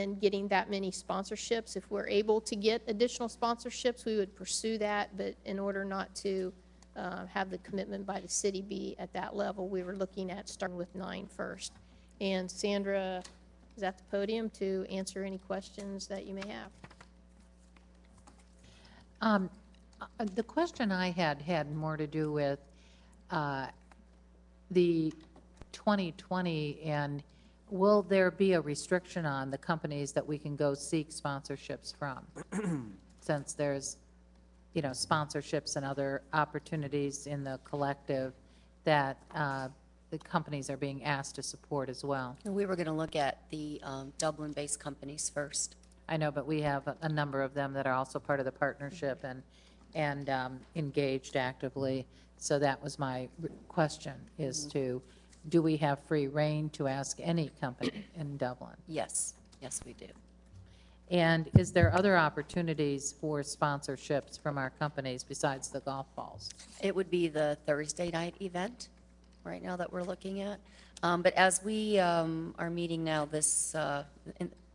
and getting that many sponsorships. If we're able to get additional sponsorships, we would pursue that, but in order not to have the commitment by the city be at that level, we were looking at starting with 9 first. And Sandra is at the podium to answer any questions that you may have. The question I had more to do with the 2020, and will there be a restriction on the companies that we can go seek sponsorships from? Since there's, you know, sponsorships and other opportunities in the collective that the companies are being asked to support as well. And we were going to look at the Dublin-based companies first. I know, but we have a number of them that are also part of the partnership and engaged actively. So that was my question, is to, do we have free reign to ask any company in Dublin? Yes, yes, we do. And is there other opportunities for sponsorships from our companies besides the golf balls? It would be the Thursday night event right now that we're looking at. But as we are meeting now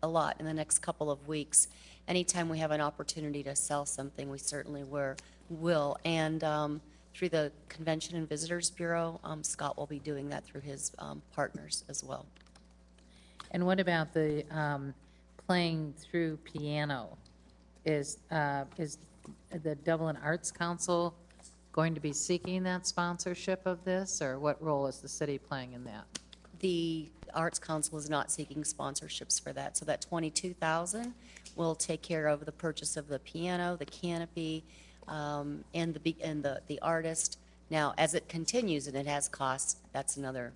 a lot in the next couple of weeks, anytime we have an opportunity to sell something, we certainly will. And through the Convention and Visitors Bureau, Scott will be doing that through his partners as well. And what about the playing through piano? Is the Dublin Arts Council going to be seeking that sponsorship of this, or what role is the city playing in that? The Arts Council is not seeking sponsorships for that, so that $22,000 will take care of the purchase of the piano, the canopy, and the artist. Now, as it continues and it has costs, that's another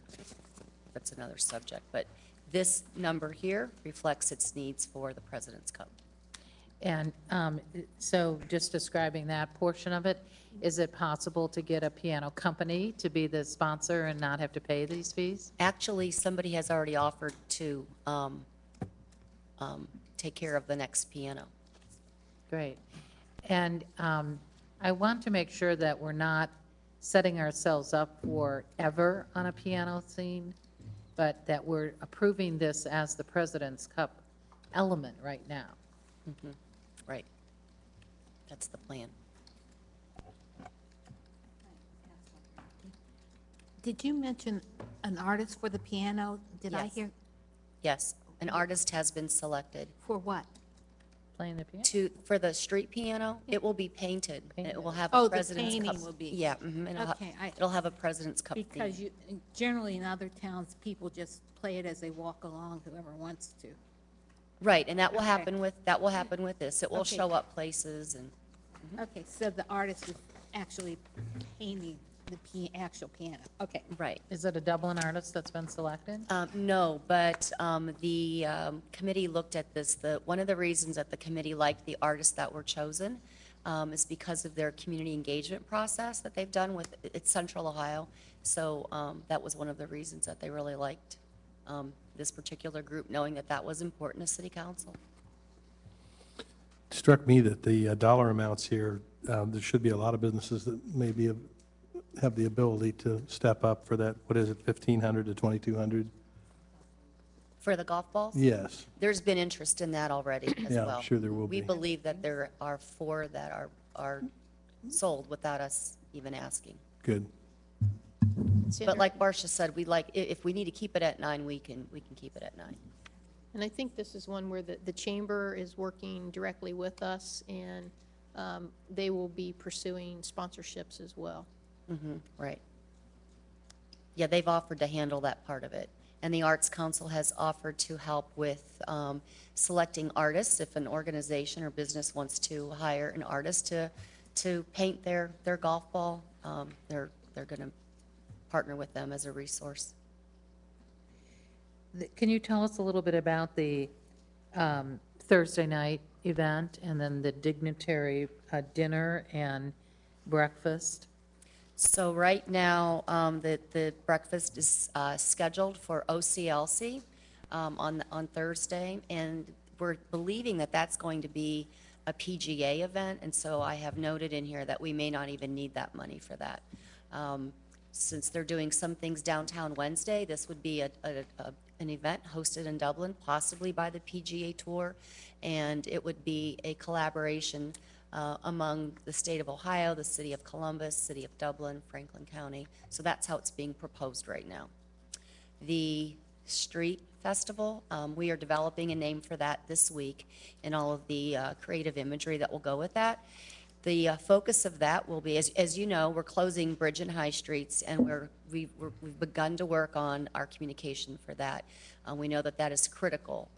subject. But this number here reflects its needs for the President's Cup. And so just describing that portion of it, is it possible to get a piano company to be the sponsor and not have to pay these fees? Actually, somebody has already offered to take care of the next piano. Great. And I want to make sure that we're not setting ourselves up for ever on a piano scene, but that we're approving this as the President's Cup element right now. Mm-hmm. Right. That's the plan. Did you mention an artist for the piano? Did I Yes. hear? Yes, an artist has been selected. For what? Playing the piano? For the street piano, it will be painted. And it will have Oh, a the President's Cup. painting will be. Yeah, mhm, and Okay, it'll have a President's Cup Because theme. generally in other towns, people just play it as they walk along, whoever wants to. Right, and that will Okay. happen with this. It will Okay. show up places and, Okay, so the artist is actually painting the actual piano. Okay. right. Is it a Dublin artist that's been selected? No, but the committee looked at this. One of the reasons that the committee liked the artists that were chosen is because of their community engagement process that they've done with, it's Central Ohio. So that was one of the reasons that they really liked this particular group, knowing that that was important to City Council. It struck me that the dollar amounts here, there should be a lot of businesses that maybe have the ability to step up for that. What is it, 1,500 to 2,200? For the golf balls? Yes. There's been interest in that already as Yeah, well. I'm sure there will We be. believe that there are 4 that are sold without us even asking. Good. But like Marcia said, if we need to keep it at 9, we can keep it at 9. And I think this is one where the chamber is working directly with us, and they will be pursuing sponsorships as well. Mm-hmm, right. Yeah, they've offered to handle that part of it. And the Arts Council has offered to help with selecting artists. If an organization or business wants to hire an artist to paint their golf ball, they're going to partner with them as a resource. Can you tell us a little bit about the Thursday night event and then the dignitary dinner and breakfast? So right now, the breakfast is scheduled for OCLC on Thursday, and we're believing that that's going to be a PGA event, and so I have noted in here that we may not even need that money for that. since they're doing some things downtown Wednesday, this would be an event hosted in Dublin, possibly by the PGA Tour, and it would be a collaboration among the state of Ohio, the city of Columbus, city of Dublin, Franklin County. So that's how it's being proposed right now. The street festival, we are developing a name for that this week and all of the creative imagery that will go with that. The focus of that will be, as you know, we're closing Bridge and High Streets, and we've begun to work on our communication for that. We know that that is critical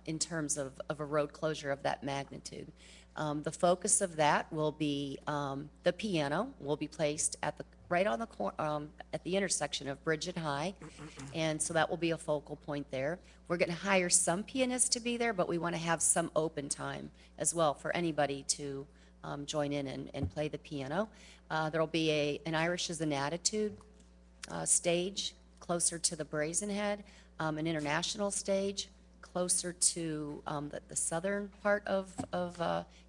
in terms of a road closure of that magnitude. The focus of that will be the piano will be placed at right on the at the intersection of Bridge and High, and so that will be a focal point there. We're going to hire some pianists to be there, but we want to have some open time as well for anybody to join in and play the piano. There will be an Irish is an Attitude stage closer to the Brazen Head, an international stage closer to the southern part of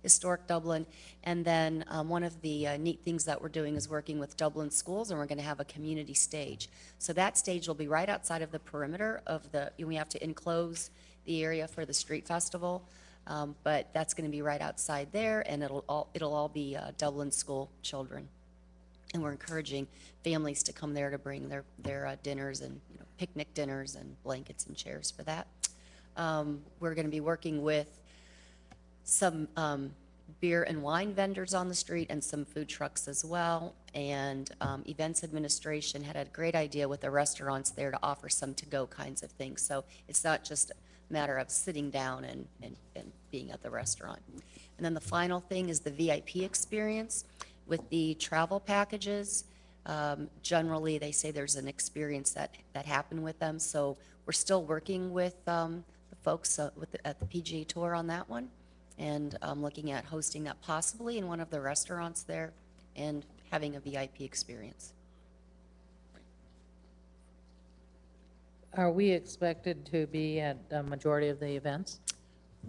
historic Dublin. And then one of the neat things that we're doing is working with Dublin schools, and we're going to have a community stage. So that stage will be right outside of the perimeter of we have to enclose the area for the street festival. But that's going to be right outside there, and it'll all be Dublin school children. And we're encouraging families to come there to bring their dinners and picnic dinners and blankets and chairs for that. We're going to be working with some beer and wine vendors on the street and some food trucks as well. And events administration had a great idea with the restaurants there to offer some to-go kinds of things. So it's not just a matter of sitting down and being at the restaurant. And then the final thing is the VIP experience with the travel packages. Generally, they say there's an experience that happened with them. So we're still working with the folks at the PGA Tour on that one, and looking at hosting that possibly in one of the restaurants there and having a VIP experience. Are we expected to be at a majority of the events?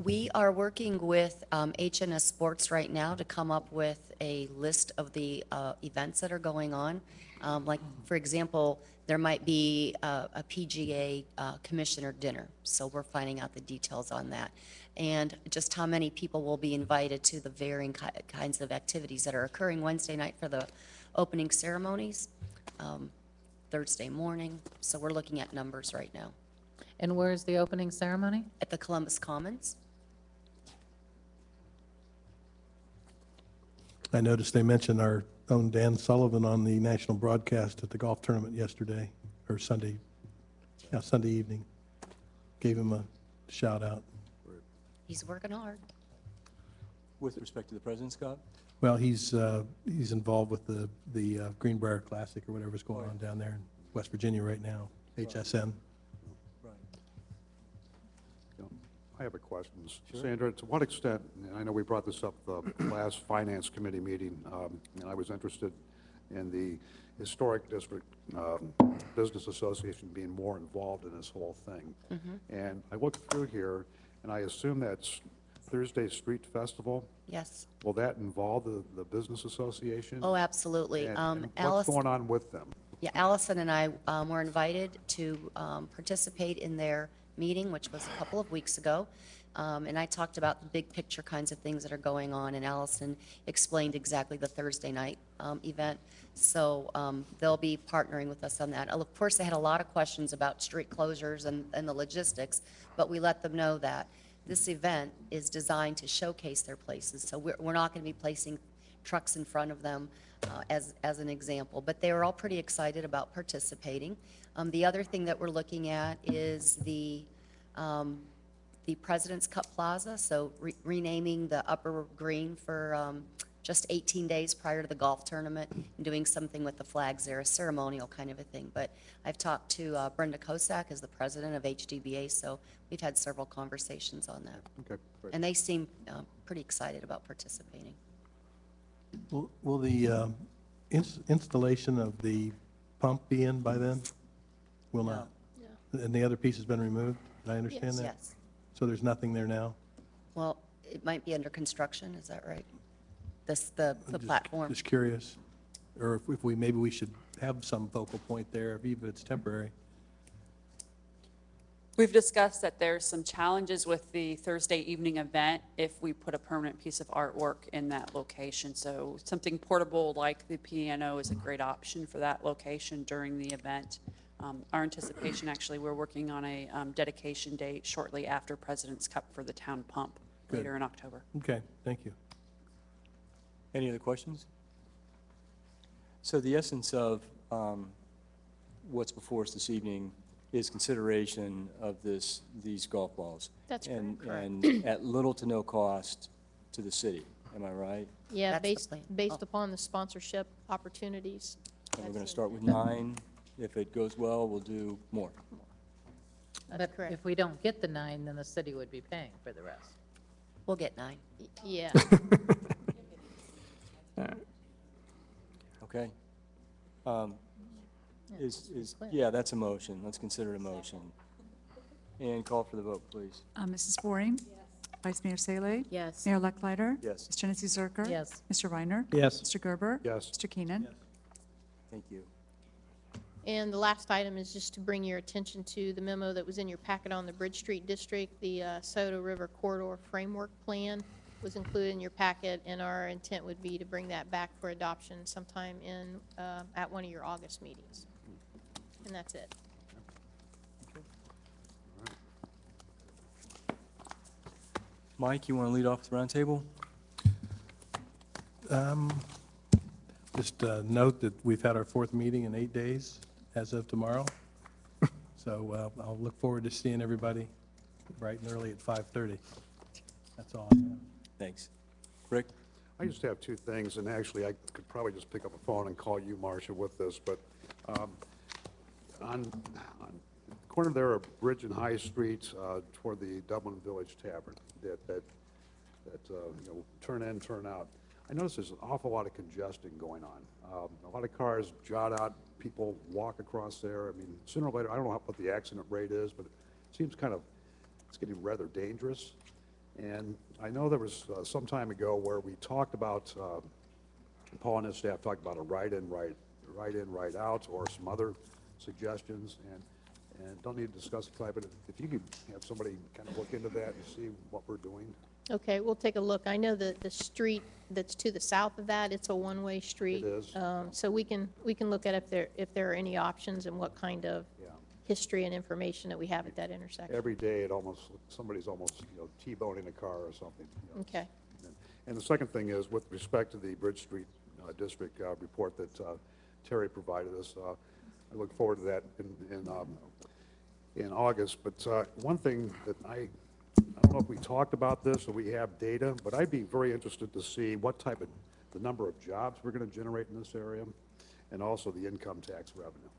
We are working with HNS Sports right now to come up with a list of the events that are going on. Like, for example, there might be a PGA commissioner dinner, so we're finding out the details on that. And just how many people will be invited to the varying kinds of activities that are occurring Wednesday night for the opening ceremonies, Thursday morning. So we're looking at numbers right now. And where's the opening ceremony? At the Columbus Commons. I noticed they mentioned our own Dan Sullivan on the national broadcast at the golf tournament yesterday, or Sunday evening. Gave him a shout out. He's working hard. With respect to the president, Scott? Well, he's involved with the Greenbrier Classic or whatever's going on down there in West Virginia right now, HSN. Right. I have a question. Sandra, to what extent, and I know we brought this up the last Finance Committee meeting, and I was interested in the Historic District Business Association being more involved in this whole thing. And I looked through here, and I assume that's Thursday Street Festival. Yes. Will that involve the Business Association? Oh, absolutely. And what's Alice, going on with them? yeah, Allison and I were invited to participate in their meeting, which was a couple of weeks ago. And I talked about the big picture kinds of things that are going on, and Allison explained exactly the Thursday night event. So they'll be partnering with us on that. Of course, they had a lot of questions about street closures and the logistics, but we let them know that this event is designed to showcase their places. So we're not going to be placing trucks in front of them as an example, but they were all pretty excited about participating. The other thing that we're looking at is the President's Cup Plaza, so renaming the upper green for just 18 days prior to the golf tournament and doing something with the flags there, a ceremonial kind of a thing. But I've talked to Brenda Kosak as the president of HDBA, so we've had several conversations on that. Okay, great. And they seem pretty excited about participating. Will the installation of the pump be in by then? Will not? And the other piece has been removed? Did I understand that? Yes. So there's nothing there now? Well, it might be under construction, is that right? The I'm platform. Just curious. Or if maybe we should have some focal point there, even if it's temporary. We've discussed that there's some challenges with the Thursday evening event if we put a permanent piece of artwork in that location. So something portable like the piano is a great option for that location during the event. Our anticipation, actually, we're working on a dedication date shortly after President's Cup for the town pump Good. later in October. Okay, thank you. Any other questions? So the essence of what's before us this evening is consideration of these golf balls. That's correct. And at little to no cost to the city, am I right? Yeah, That's the based, plan. based Oh. upon the sponsorship opportunities. And we're going to That's it. start with 9. If it goes well, we'll do more. That's But correct. if we don't get the 9, then the city would be paying for the rest. We'll get 9. Yeah, Okay? clear. Yeah, that's a motion. Let's consider it a motion. And call for the vote, please. Mrs. Waring? Vice Mayor Salee? Yes. Mayor Lucklider? Yes. Ms. Janice Zerker? Yes. Mr. Reiner? Yes. Mr. Gerber? Yes. Mr. Keenan? Thank you. and the last item is just to bring your attention to the memo that was in your packet on the Bridge Street District. The Soda River Corridor Framework Plan was included in your packet, and our intent would be to bring that back for adoption sometime in, at one of your August meetings. And that's it. Mike, you want to lead off the roundtable? Just note that we've had our 4th meeting in 8 days as of tomorrow. So I'll look forward to seeing everybody bright and early at 5:30. That's all I have. Thanks. Rick? I just have 2 things, and actually, I could probably just pick up a phone and call you, Marcia, with this, but on the corner there of Bridge and High Street toward the Dublin Village Tavern, that turn in, turn out, I notice there's an awful lot of congestion going on. A lot of cars jot out, people walk across there. I mean, sooner or later, I don't know what the accident rate is, but it seems it's getting rather dangerous. And I know there was some time ago where we talked about, Paul and his staff talked about a right-in, right-out, or some other suggestions, and don't need to discuss the type, but if you could have somebody kind of look into that and see what we're doing. Okay, we'll take a look. I know that the street that's to the south of that, it's a one-way street. It is. So we can look at if there are any options and what kind of Yeah. history and information that we have at that intersection. Every day, somebody's almost, T-boning a car or something. Okay. And the second thing is, with respect to the Bridge Street District report that Terry provided us, I look forward to that in August. But one thing that I don't know if we talked about this or we have data, but I'd be very interested to see what type of, the number of jobs we're going to generate in this area, and also the income tax revenue.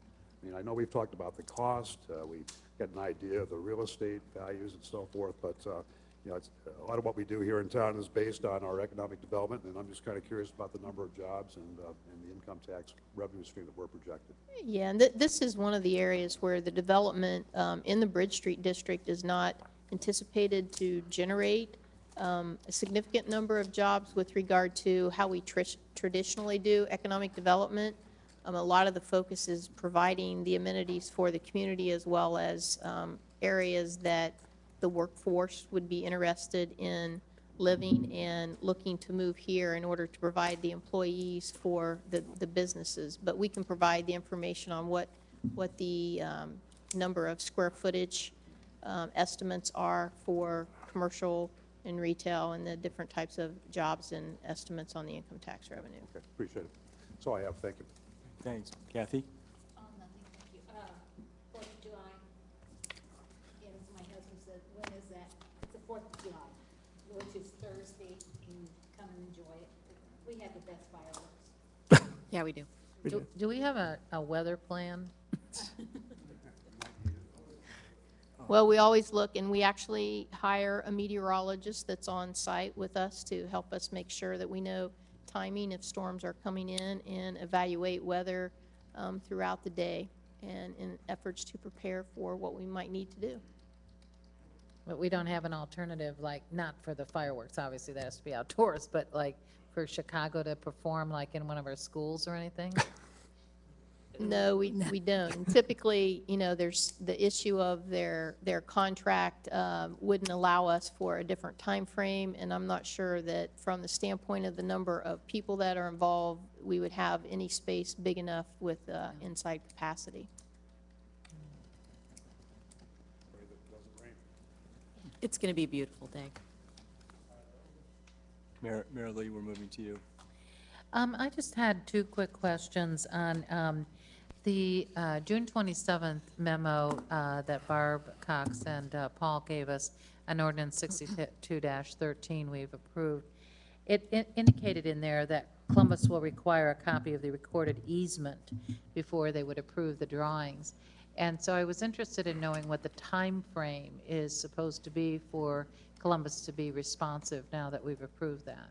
I mean, I know we've talked about the cost, we've got an idea of the real estate values and so forth, but it's, a lot of what we do here in town is based on our economic development, and I'm just kind of curious about the number of jobs and the income tax revenue stream that we're projected. Yeah, and this is one of the areas where the development in the Bridge Street District is not anticipated to generate a significant number of jobs with regard to how we traditionally do economic development. A lot of the focus is providing the amenities for the community, as well as areas that the workforce would be interested in living and looking to move here in order to provide the employees for the businesses. But we can provide the information on what the number of square footage estimates are for commercial and retail and the different types of jobs and estimates on the income tax revenue. Okay, appreciate it. That's all I have. Thank you. Thanks. Kathy? Nothing, thank you. 4th of July, and my husband said, when is that? It's the 4th of July, which is Thursday, and come and enjoy it. We have the best fireworks. Yeah, we do. Do we have a weather plan? Well, we always look, and we actually hire a meteorologist that's on site with us to help us make sure that we know timing if storms are coming in, and evaluate weather throughout the day, and in efforts to prepare for what we might need to do. But we don't have an alternative, like, not for the fireworks, obviously that has to be outdoors, but like for Chicago to perform like in one of our schools or anything? No, we don't. And typically, you know, there's the issue of their contract wouldn't allow us for a different time frame, and I'm not sure that from the standpoint of the number of people that are involved, we would have any space big enough with inside capacity. It's going to be a beautiful day. Mayor Lee, we're moving to you. I just had two quick questions on the June 27th memo that Barb Cox and Paul gave us, on ordinance 62-13 we've approved. It indicated in there that Columbus will require a copy of the recorded easement before they would approve the drawings. And so I was interested in knowing what the time frame is supposed to be for Columbus to be responsive now that we've approved that.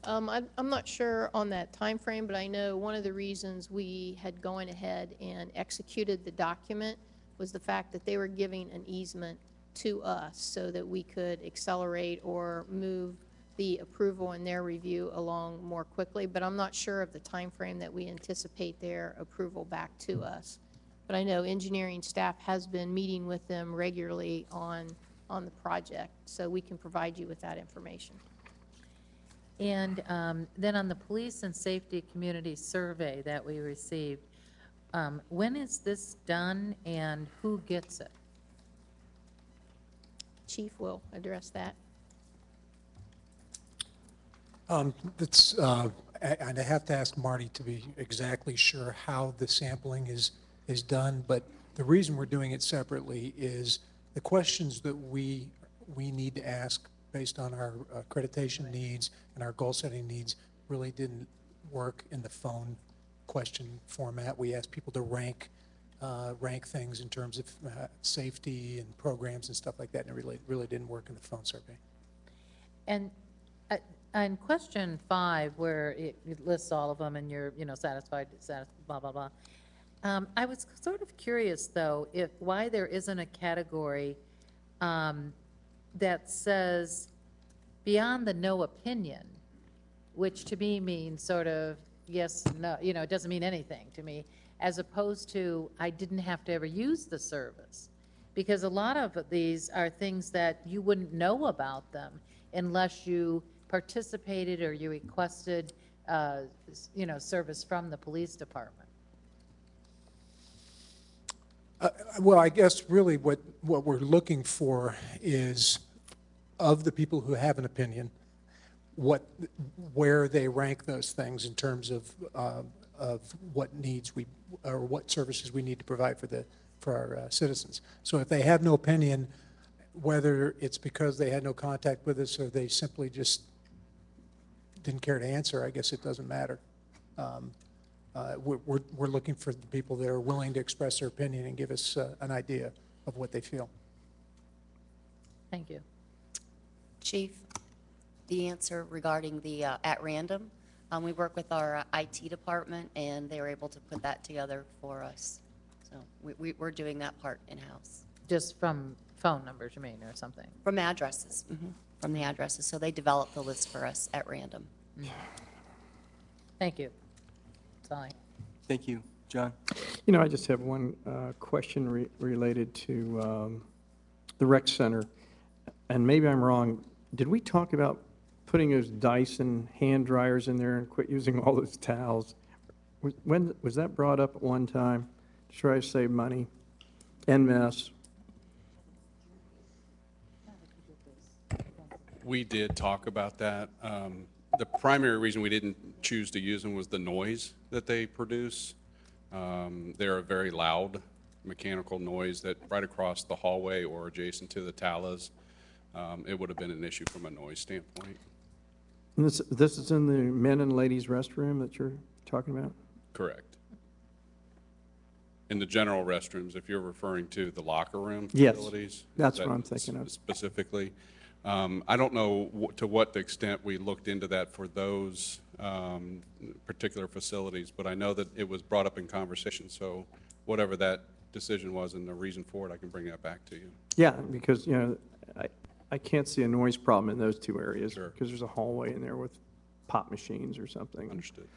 I'm not sure on that time frame, but I know one of the reasons we had gone ahead and executed the document was the fact that they were giving an easement to us so that we could accelerate or move the approval and their review along more quickly. But I'm not sure of the time frame that we anticipate their approval back to us. But I know engineering staff has been meeting with them regularly on the project, so we can provide you with that information. And then on the police and safety community survey that we received, when is this done and who gets it? Chief will address that. That's, I'd have to ask Marty to be exactly sure how the sampling is done, but the reason we're doing it separately is the questions that we need to ask based on our accreditation needs and our goal-setting needs really didn't work in the phone question format. We asked people to rank things in terms of safety and programs and stuff like that, and it really didn't work in the phone survey. And on question 5, where it lists all of them and you're, satisfied, blah, blah, blah. I was sort of curious, though, why there isn't a category that says beyond the no opinion, which to me means sort of yes, no, it doesn't mean anything to me, as opposed to I didn't have to ever use the service. Because a lot of these are things that you wouldn't know about them unless you participated or you requested, service from the police department. Well, I guess really what we're looking for is, of the people who have an opinion, where they rank those things in terms of what needs or what services we need to provide for our citizens. So if they have no opinion, whether it's because they had no contact with us or they simply just didn't care to answer, I guess it doesn't matter. We're looking for the people that are willing to express their opinion and give us an idea of what they feel. Thank you. Chief, the answer regarding the at random, we work with our IT department, and they were able to put that together for us. So we're doing that part in-house. Just from phone numbers, you mean, or something? From addresses, from the addresses. So they developed the list for us at random. Thank you. Sorry. Thank you. John? I just have one question related to the rec center. And maybe I'm wrong. Did we talk about putting those Dyson hand dryers in there and quit using all those towels? When was that brought up at one time to try to save money and mess? We did talk about that. The primary reason we didn't choose to use them was the noise that they produce. They're a very loud mechanical noise that right across the hallway or adjacent to the talas, it would have been an issue from a noise standpoint. And this is in the men and ladies restroom that you're talking about? Correct. In the general restrooms, if you're referring to the locker room Yes, facilities. that's what I'm thinking of. Specifically. I don't know to what extent we looked into that for those particular facilities, but I know that it was brought up in conversation, so whatever that decision was and the reason for it, I can bring that back to you. Yeah, because, I can't see a noise problem in those two areas. Sure. Because there's a hallway in there with pop machines or something. Understood.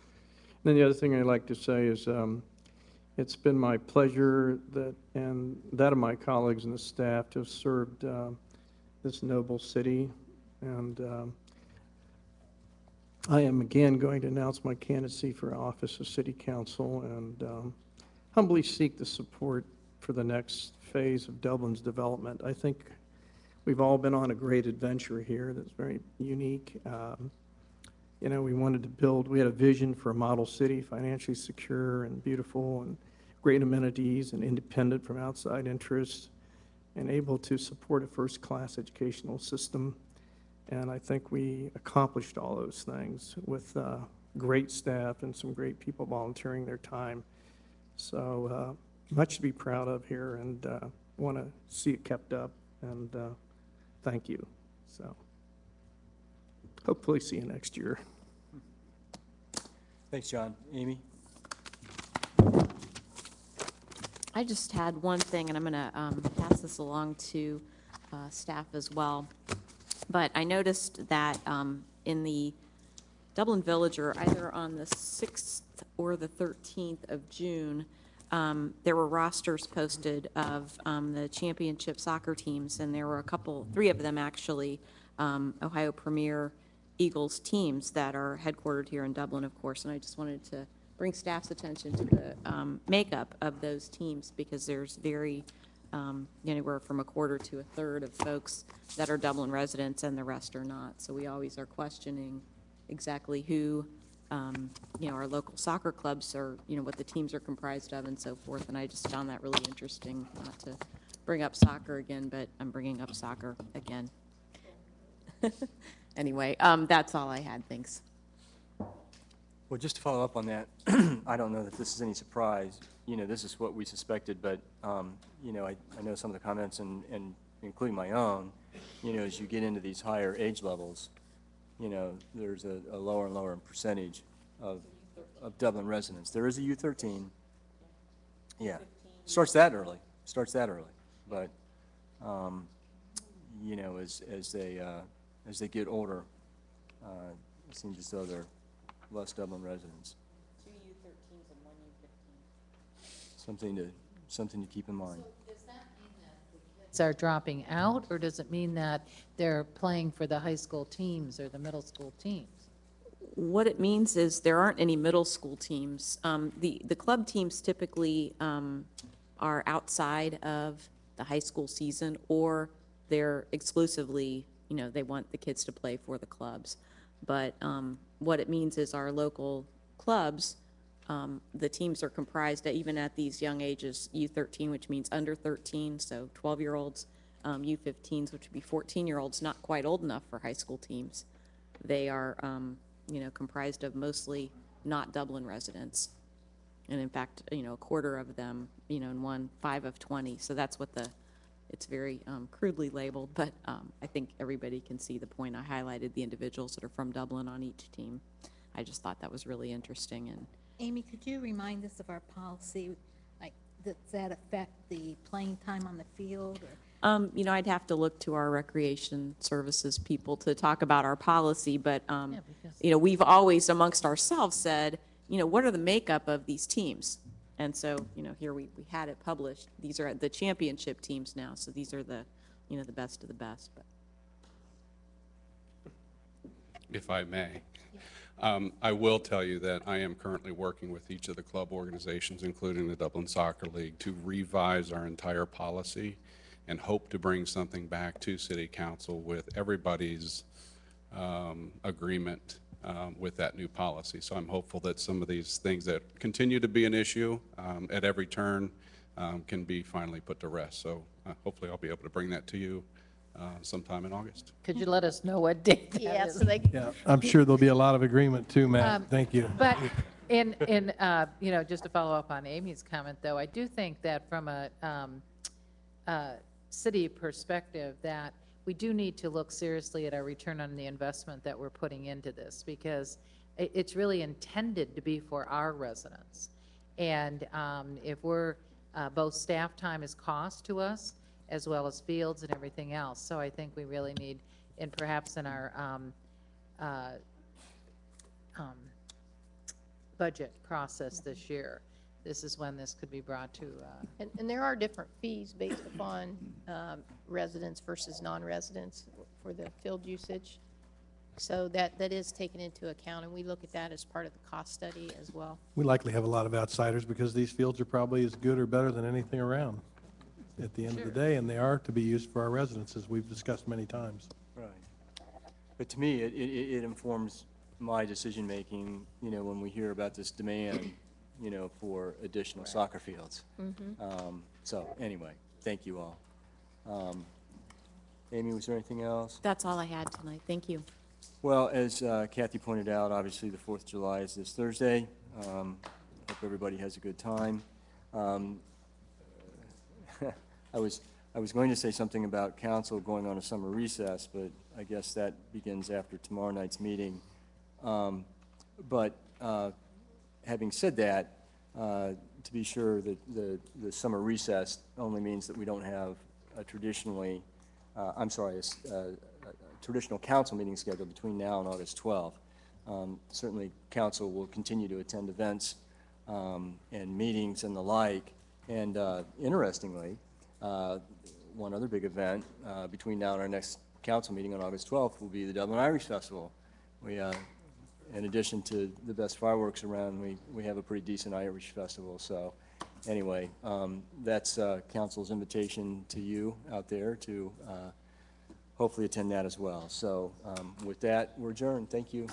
Then the other thing I'd like to say is, It's been my pleasure and that of my colleagues and the staff to have served this noble city. And I am again going to announce my candidacy for office of city council and humbly seek the support for the next phase of Dublin's development. I think we've all been on a great adventure here that's very unique. You know, we wanted to build, we had a vision for a model city, financially secure and beautiful and great amenities and independent from outside interests and able to support a first-class educational system. And I think we accomplished all those things with great staff and some great people volunteering their time. So much to be proud of here, and want to see it kept up, and thank you. So hopefully see you next year. Thanks, John. Amy? I just had one thing, and I'm going to pass this along to staff as well. But I noticed that in the Dublin Villager, either on the 6th or the 13th of June, there were rosters posted of the championship soccer teams, and there were three of them actually, Ohio Premier Eagles teams that are headquartered here in Dublin, of course. And I just wanted to bring staff's attention to the makeup of those teams, because there's anywhere from a quarter to a third of folks that are Dublin residents and the rest are not. So we always are questioning exactly who, our local soccer clubs are, what the teams are comprised of and so forth. And I just found that really interesting, not to bring up soccer again, but I'm bringing up soccer again. Anyway, that's all I had. Thanks. Well, just to follow up on that, I don't know that this is any surprise. This is what we suspected, but, I know some of the comments, and including my own, as you get into these higher age levels, there's a lower and lower percentage of Dublin residents. There is a U13. Yeah. Starts that early. But, as they get older, it seems as though they're less Dublin residents. 2 U13s and 1 U15. Something to keep in mind. Does that mean that the kids are dropping out, or does it mean that they're playing for the high school teams or the middle school teams? What it means is there aren't any middle school teams. The club teams typically are outside of the high school season, or they're exclusively, they want the kids to play for the clubs. But what it means is our local clubs, the teams are comprised, even at these young ages, U13, which means under 13, so 12-year-olds, U15s, which would be 14-year-olds, not quite old enough for high school teams. They are, comprised of mostly not Dublin residents. And in fact, a quarter of them, in 5 of 20. So that's what it's very crudely labeled, but I think everybody can see the point. I highlighted the individuals that are from Dublin on each team. I just thought that was really interesting. And Amy, could you remind us of our policy? Like, does that affect the playing time on the field? Or? I'd have to look to our recreation services people to talk about our policy, but, we've always amongst ourselves said, what are the makeup of these teams? And so, here we had it published. These are the championship teams now, so these are the, the best of the best. But. If I may. I will tell you that I am currently working with each of the club organizations, including the Dublin Soccer League, to revise our entire policy and hope to bring something back to City Council with everybody's agreement with that new policy. So I'm hopeful that some of these things that continue to be an issue at every turn can be finally put to rest. So hopefully I'll be able to bring that to you sometime in August. Could you let us know what date that Yeah, is? so they, Yeah, I'm sure there'll be a lot of agreement too, Matt. Thank you. But just to follow up on Amy's comment, though, I do think that from a city perspective, that we do need to look seriously at our return on the investment that we're putting into this, because it's really intended to be for our residents. And if we're, both staff time is cost to us, as well as fields and everything else. So I think we really need, and perhaps in our budget process this year, this is when this could be brought to, And there are different fees based upon residents versus non-residents for the field usage. So that is taken into account, and we look at that as part of the cost study as well. We likely have a lot of outsiders because these fields are probably as good or better than anything around at the end of the day, and they are to be used for our residents, as we've discussed many times. Right. But to me, it informs my decision-making, you know, when we hear about this demand, you know, for additional soccer fields. So anyway, thank you all. Amy, was there anything else? That's all I had tonight. Thank you. Well, as Kathy pointed out, obviously the 4th of July is this Thursday. Hope everybody has a good time. I was going to say something about council going on a summer recess, but I guess that begins after tomorrow night's meeting. But having said that, to be sure that the summer recess only means that we don't have a traditionally, a traditional council meeting scheduled between now and August 12th. Certainly, council will continue to attend events and meetings and the like. And interestingly, one other big event between now and our next council meeting on August 12th will be the Dublin Irish Festival. We, in addition to the best fireworks around, we have a pretty decent Irish festival. So anyway, that's council's invitation to you out there to hopefully attend that as well. So with that, we're adjourned. Thank you.